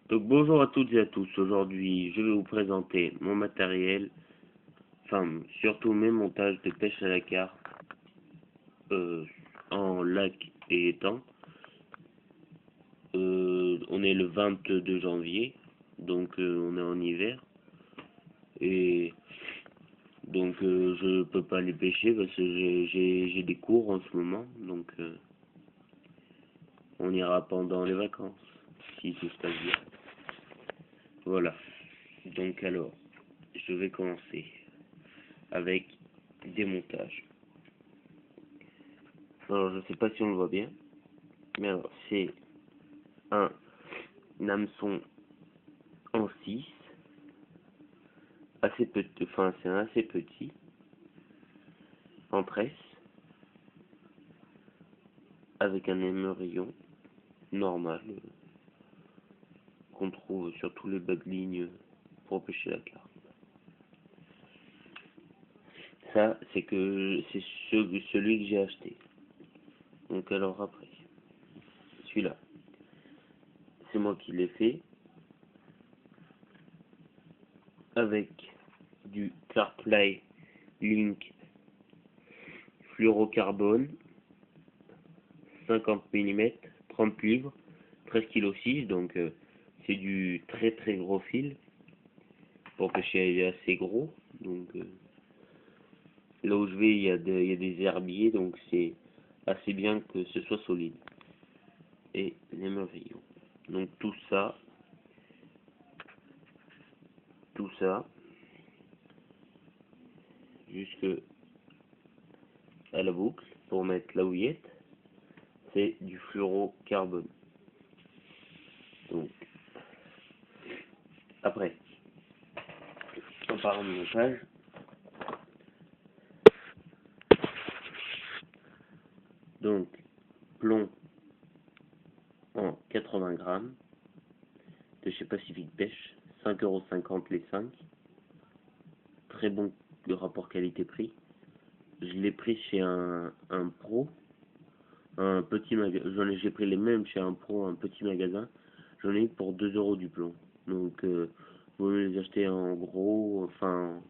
Donc bonjour à toutes et à tous, aujourd'hui je vais vous présenter mon matériel, enfin surtout mes montages de pêche à la carte en lac et étang. On est le 22 janvier, donc on est en hiver, et donc je peux pas les pêcher parce que j'ai des cours en ce moment, donc on ira pendant les vacances, si tout se passe bien. Voilà, donc alors, je vais commencer avec des montages. Alors, je sais pas si on le voit bien, mais alors, c'est un hameçon en 6, assez petit, enfin, c'est assez petit, en tresse, avec un émerillon normal, qu'on trouve sur tous les bas de ligne pour pêcher la carpe. Ça, c'est celui que j'ai acheté. Donc, alors après, celui-là, c'est moi qui l'ai fait, avec du Clarplay Link fluorocarbone 50 mm, 30 livres, 13 kg 6, donc c'est du très très gros fil pour pêcher assez gros. Donc là où je vais, il y a des herbiers, donc c'est assez bien que ce soit solide. Et les merveilleux. Donc tout ça, jusque à la boucle pour mettre la houillette, c'est du fluorocarbone. Donc après, en parlant de montage, donc plomb en 80 grammes de chez Pacific Pêche, 5,50 € les 5. Très bon le rapport qualité-prix. Je l'ai pris chez un pro, un petit magasin. J'ai pris les mêmes chez un pro, un petit magasin. J'en ai eu pour 2 € du plomb. Donc, vous les acheter en gros, enfin,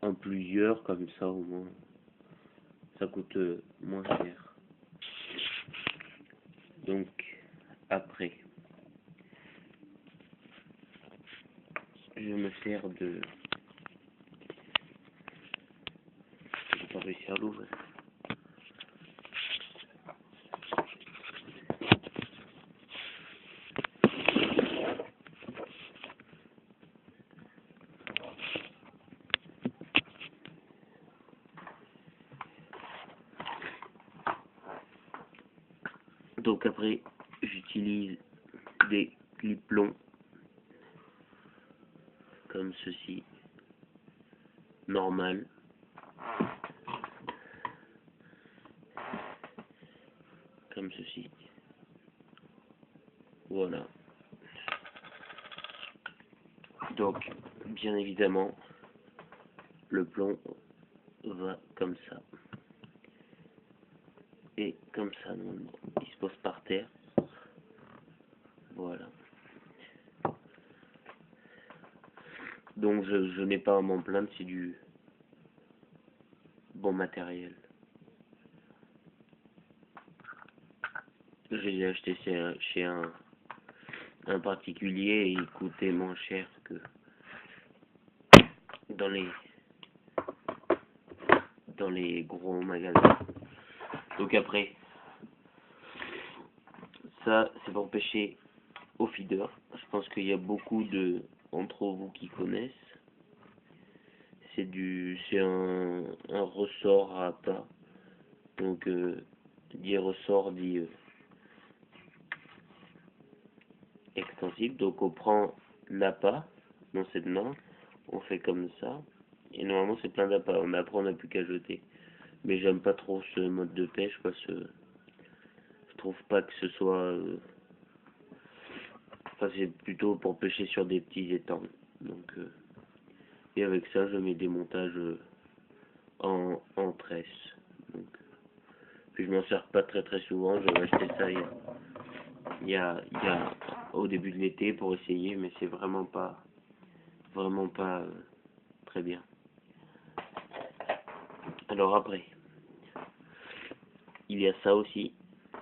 en plusieurs, comme ça au moins. Ça coûte moins cher. Donc, après, je vais me sers de. Je vais pas réussir à l'ouvrir. Donc après, j'utilise des clips longs, comme ceci, normal, comme ceci. Voilà. Donc, bien évidemment, le plomb va comme ça. Et comme ça, normalement, il se pose par terre. Voilà. Donc, je n'ai pas à m'en plaindre, c'est du bon matériel. J'ai acheté chez un particulier et il coûtait moins cher que dans les, dans les gros magasins. Donc après, ça, c'est pour pêcher au feeder. Je pense qu'il y a beaucoup d'entre vous qui connaissent. C'est un ressort à appât. Donc, dit ressort dit extensible. Donc, on prend l'appât dans cette main, on fait comme ça, et normalement c'est plein d'appât. Après, on n'a plus qu'à jeter. Mais j'aime pas trop ce mode de pêche parce que je trouve pas que ce soit. Enfin, c'est plutôt pour pêcher sur des petits étangs. Donc, et avec ça, je mets des montages en tresse. Donc, puis je m'en sers pas très très souvent. J'avais acheté ça il y a au début de l'été pour essayer, mais c'est vraiment pas très bien. Alors après, il y a ça aussi.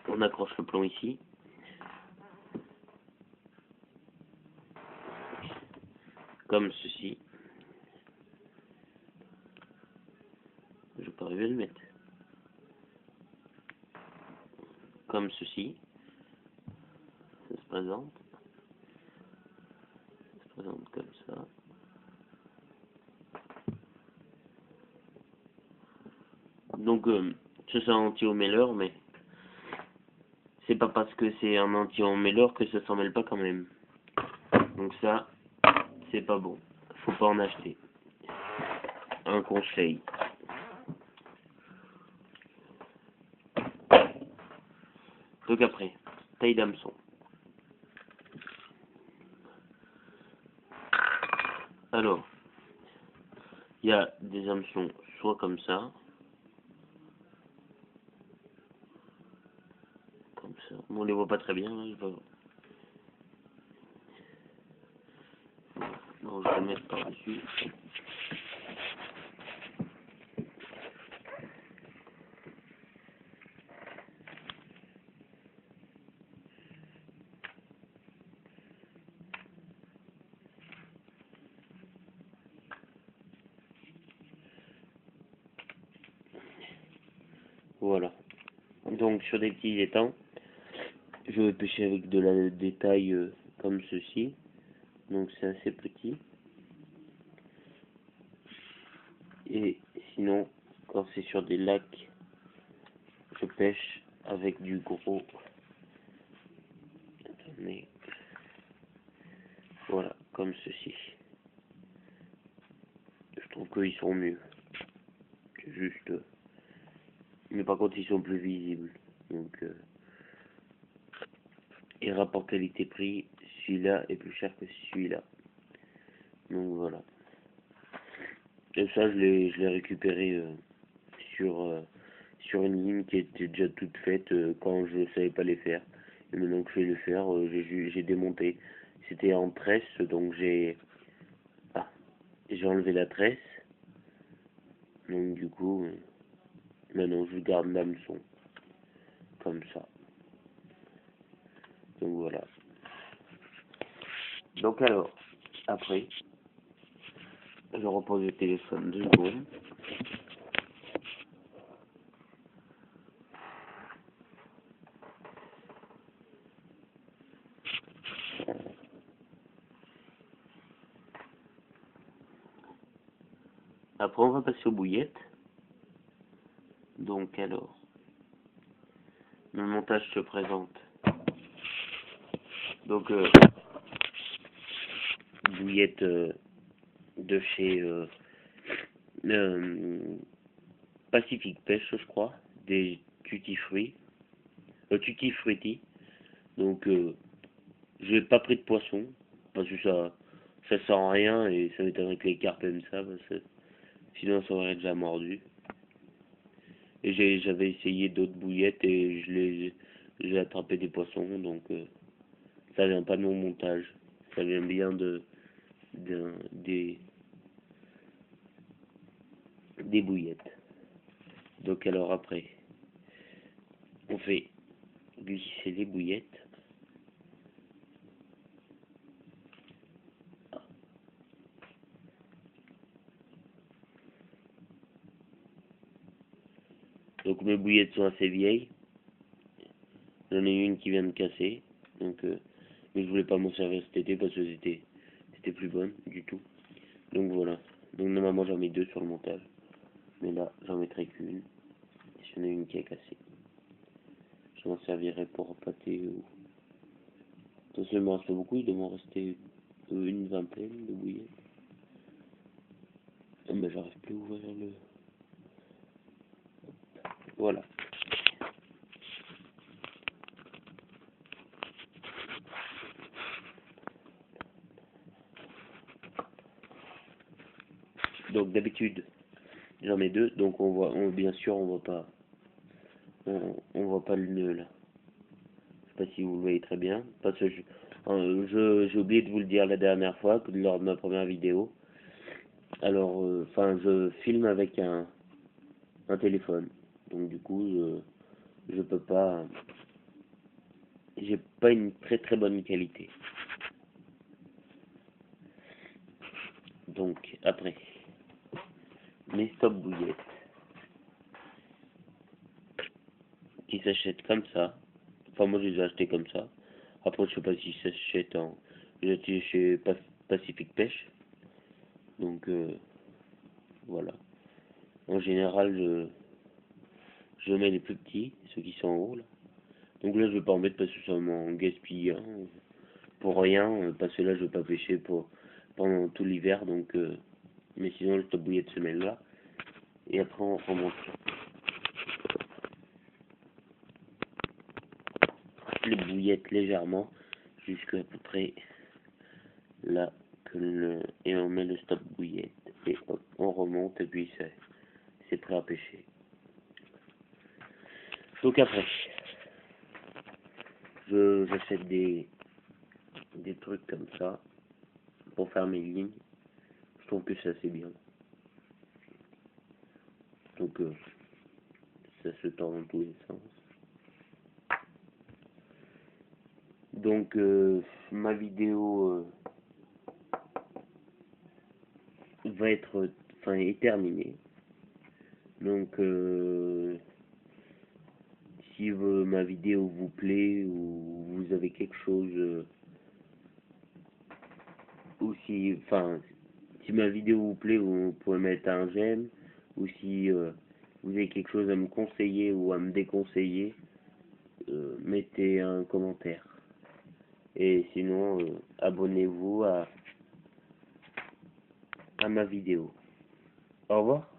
On accroche le plomb ici. Comme ceci. Je vais pas arriver à le mettre. Comme ceci. Ça se présente. Ça se présente comme ça. Donc, ça c'est un anti-emmêleur, mais c'est pas parce que c'est un anti-emmêleur que ça s'en mêle pas quand même. Donc ça, c'est pas bon. Faut pas en acheter. Un conseil. Donc après, taille d'hameçon. Alors, il y a des hameçons soit comme ça. Comme ça. Bon, on les voit pas très bien, là, non, je vais le mettre par-dessus. Voilà. Donc sur des petits étangs, je vais pêcher avec des tailles comme ceci. Donc c'est assez petit. Et sinon, quand c'est sur des lacs, je pêche avec du gros. Attendez. Voilà, comme ceci. Je trouve qu'ils sont mieux. C'est juste. Mais par contre, ils sont plus visibles. Donc, et rapport qualité-prix, celui-là est plus cher que celui-là. Donc voilà. Et ça, je l'ai récupéré sur une ligne qui était déjà toute faite quand je savais pas les faire. Et maintenant que je vais le faire, j'ai démonté. C'était en tresse, donc j'ai enlevé la tresse. Donc du coup, maintenant je garde l'hameçon comme ça. Donc voilà. Donc alors, après, je repose le téléphone 2 secondes. Après, on va passer aux bouillettes. Donc alors, le montage se présente. Donc, bouillette de chez Pacific Pêche, je crois, des Tutti Fruits, Tutti Frutti. Donc, j'ai pas pris de poisson parce que ça sent rien et ça m'étonnerait que les carpes aiment ça parce que sinon ça aurait déjà mordu. Et j'avais essayé d'autres bouillettes et j'ai attrapé des poissons, donc ça vient pas de mon montage, ça vient bien des bouillettes. Donc alors après, on fait glisser les bouillettes. Donc mes bouillettes sont assez vieilles. J'en ai une qui vient de casser. Donc, mais je voulais pas m'en servir cet été parce que c'était plus bonne du tout. Donc voilà. Donc normalement j'en mets deux sur le montage. Mais là j'en mettrai qu'une. Et j'en ai une qui est cassée. Je m'en servirai pour pâter ou. Attention, il m'en reste pas beaucoup, il doit m'en rester une vingtaine de bouillettes. Mais j'arrive plus à ouvrir le. Voilà. Donc d'habitude, j'en mets deux, donc bien sûr, on voit pas le nœud là. Je sais pas si vous le voyez très bien, parce que J'ai oublié de vous le dire la dernière fois, que lors de ma première vidéo. Alors, je filme avec un téléphone. Donc du coup, je peux pas... J'ai pas une très très bonne qualité. Donc, après, mes stop bouillettes, qui s'achètent comme ça. Enfin, moi, je les ai achetés comme ça. Après, je sais pas si ça s'achète en... J'ai acheté chez Pacific Pêche. Donc, voilà. En général, je mets les plus petits, ceux qui sont en haut, là. Donc là, je vais pas en mettre parce que ça m'en gaspille hein, pour rien, parce que là, je vais pas pêcher pendant tout l'hiver, donc... mais sinon, le stop bouillette se met là. Et après, on remonte les bouillettes légèrement, jusqu'à peu près là, et on met le stop bouillette, et hop, on remonte, et puis c'est prêt à pêcher. Donc après, j'achète des trucs comme ça, pour faire mes lignes. Je trouve que c'est assez bien. Donc, ça se tord dans tous les sens. Donc, ma vidéo va être, est terminée. Donc, si ma vidéo vous plaît ou vous avez quelque chose, ou si ma vidéo vous plaît, vous pouvez mettre un j'aime, ou si vous avez quelque chose à me conseiller ou à me déconseiller, mettez un commentaire. Et sinon, abonnez-vous à ma vidéo. Au revoir.